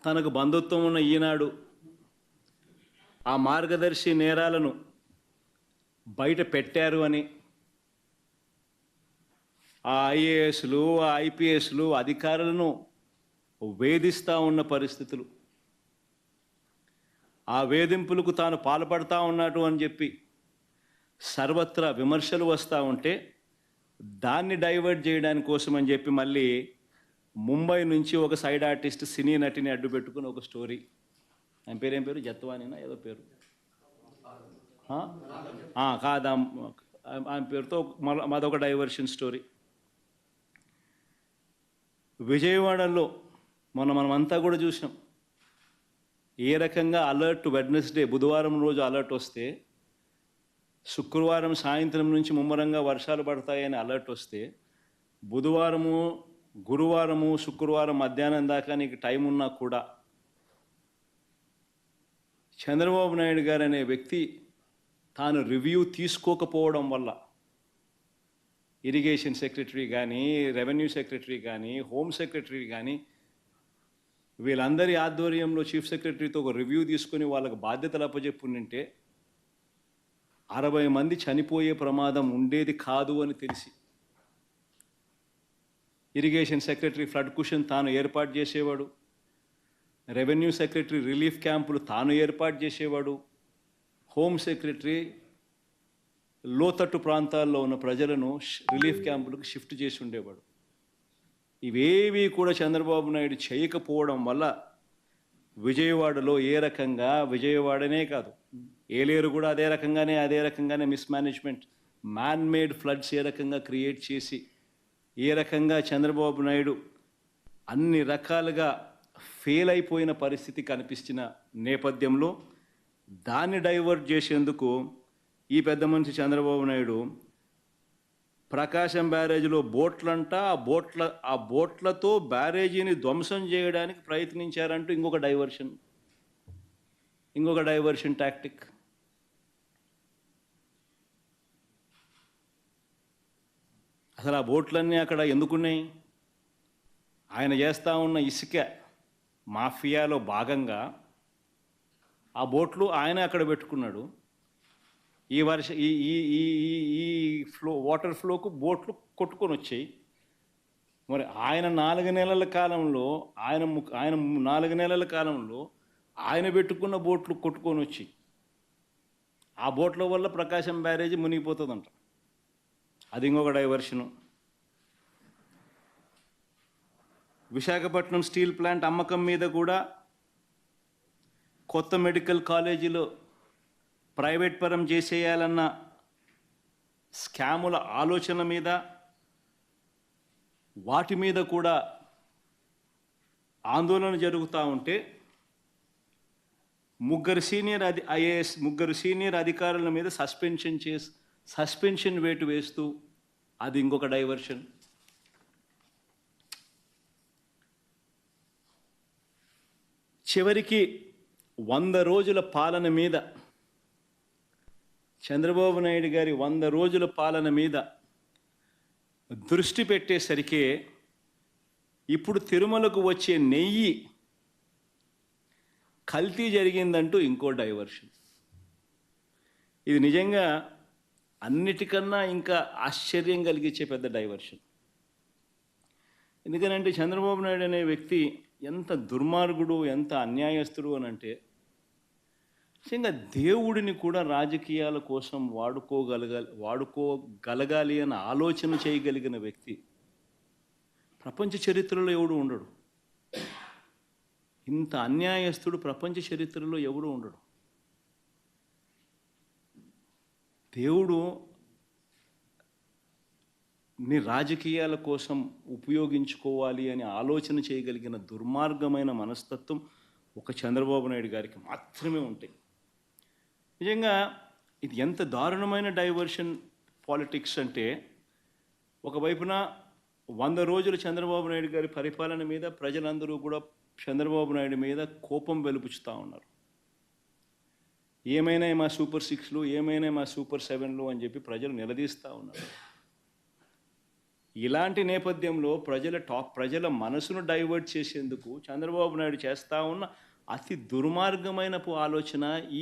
తనకు బంధుత్వం ఉన్న ఈనాడు ఆ మార్గదర్శి నేరాలను బయట పెట్టారు అని ఆ ఐఏఎస్లు ఆ ఐపీఎస్లు అధికారులను వేధిస్తూ ఉన్న పరిస్థితులు, ఆ వేధింపులకు తాను పాల్పడతా ఉన్నాడు అని చెప్పి సర్వత్రా విమర్శలు వస్తూ ఉంటే దాన్ని డైవర్ట్ చేయడానికి కోసం అని చెప్పి మళ్ళీ ముంబై నుంచి ఒక సైడ్ ఆర్టిస్ట్ సినీ నటిని అడ్డు పెట్టుకుని ఒక స్టోరీ. ఆయన పేరు ఏం పేరు, జత్వానినా ఏదో పేరు కాదా, ఆయన పేరుతో మాదొక డైవర్షన్ స్టోరీ. విజయవాడలో మనమంతా కూడా చూసాం ఏ రకంగా అలర్ట్. వెడ్నెస్డే బుధవారం రోజు అలర్ట్ వస్తే శుక్రవారం సాయంత్రం నుంచి ముమ్మరంగా వర్షాలు పడతాయని అలర్ట్ వస్తే బుధవారము గురువారము శుక్రవారం మధ్యాహ్నం దాకా నీకు టైం ఉన్నా కూడా చంద్రబాబు నాయుడు గారు అనే వ్యక్తి తాను రివ్యూ తీసుకోకపోవడం వల్ల ఇరిగేషన్ సెక్రటరీ కానీ, రెవెన్యూ సెక్రటరీ కానీ, హోమ్ సెక్రటరీ కానీ వీళ్ళందరి ఆధ్వర్యంలో చీఫ్ సెక్రటరీతో ఒక రివ్యూ తీసుకొని వాళ్ళకు బాధ్యతలు అప్పచెప్పుంటే 60 మంది చనిపోయే ప్రమాదం ఉండేది కాదు అని తెలిసి ఇరిగేషన్ సెక్రటరీ ఫ్లడ్ కుషన్ తాను ఏర్పాటు చేసేవాడు, రెవెన్యూ సెక్రటరీ రిలీఫ్ క్యాంపులు తాను ఏర్పాటు చేసేవాడు, హోమ్ సెక్రటరీ లోతట్టు ప్రాంతాల్లో ఉన్న ప్రజలను రిలీఫ్ క్యాంపులకు షిఫ్ట్ చేసి ఉండేవాడు. ఇవేవి కూడా చంద్రబాబు నాయుడు చేయకపోవడం వల్ల విజయవాడలో ఏ రకంగా, విజయవాడనే కాదు ఏలేరు కూడా అదే రకంగానే మిస్మేనేజ్మెంట్, మ్యాన్ మేడ్ ఫ్లడ్స్ ఏ రకంగా క్రియేట్ చేసి ఏ రకంగా చంద్రబాబు నాయుడు అన్ని రకాలుగా ఫెయిల్ అయిపోయిన పరిస్థితి కనిపించిన నేపథ్యంలో దాన్ని డైవర్ట్ చేసేందుకు ఈ పెద్ద మనిషి చంద్రబాబు నాయుడు ప్రకాశం బ్యారేజీలో బోట్లంట, ఆ బోట్లతో బ్యారేజీని ధ్వంసం చేయడానికి ప్రయత్నించారంటూ ఇంకొక డైవర్షన్ టాక్టిక్. అసలు ఆ బోట్లన్నీ అక్కడ ఎందుకున్నాయి? ఆయన చేస్తూ ఉన్న ఇసుక మాఫియాలో భాగంగా ఆ బోట్లు ఆయన అక్కడ పెట్టుకున్నాడు. ఈ వాటర్ ఫ్లోకు బోట్లు కొట్టుకొని వచ్చాయి. మరి ఆయన 4 నెలల కాలంలో ఆయన పెట్టుకున్న బోట్లు కొట్టుకొని వచ్చి ఆ బోట్ల వల్ల ప్రకాశం బ్యారేజీ మునిగిపోతుందంట. అది ఇంకొక డైవర్షను. విశాఖపట్నం స్టీల్ ప్లాంట్ అమ్మకం మీద కూడా కొత్త మెడికల్ కాలేజీలో ప్రైవేట్ పరం చేసేయాలన్న స్కాముల ఆలోచన మీద వాటి మీద కూడా ఆందోళన జరుగుతూ ఉంటే ముగ్గురు సీనియర్ అధికారుల మీద సస్పెన్షన్ వేటు వేస్తూ అది ఇంకొక డైవర్షన్. చివరికి 100 రోజుల పాలన మీద చంద్రబాబు నాయుడు గారి 100 రోజుల పాలన మీద దృష్టి పెట్టేసరికి ఇప్పుడు తిరుమలకు వచ్చే నెయ్యి కల్తీ జరిగిందంటూ ఇంకో డైవర్షన్. ఇది నిజంగా అన్నిటికన్నా ఇంకా ఆశ్చర్యం కలిగించే పెద్ద డైవర్షన్. ఎందుకనంటే చంద్రబాబు నాయుడు అనే వ్యక్తి ఎంత దుర్మార్గుడు, ఎంత అన్యాయస్తుడు అని అంటే నిజంగా దేవుడిని కూడా రాజకీయాల కోసం వాడుకోగలగాలి అని ఆలోచన చేయగలిగిన వ్యక్తి ప్రపంచ చరిత్రలో ఎవడు ఉండడు. ఇంత అన్యాయస్తుడు ప్రపంచ చరిత్రలో ఎవడు ఉండడు. దేవుడు ని రాజకీయాల కోసం ఉపయోగించుకోవాలి అని ఆలోచన చేయగలిగిన దుర్మార్గమైన మనస్తత్వం ఒక చంద్రబాబు నాయుడు గారికి మాత్రమే ఉంటాయి. నిజంగా ఇది ఎంత దారుణమైన డైవర్షన్ పాలిటిక్స్ అంటే, ఒకవైపున 100 రోజులు చంద్రబాబు నాయుడు గారి పరిపాలన మీద ప్రజలందరూ కూడా చంద్రబాబు నాయుడు మీద కోపం వెలుపుచుతూ ఉన్నారు. ఏమైనా మా సూపర్ 6లు, ఏమైనా మా సూపర్ 7లు అని చెప్పి ప్రజలు నిలదీస్తూ ఉన్నారు. ఇలాంటి నేపథ్యంలో ప్రజల మనసును డైవర్ట్ చేసేందుకు చంద్రబాబు నాయుడు చేస్తా ఉన్న అతి దుర్మార్గమైన ఆలోచన ఈ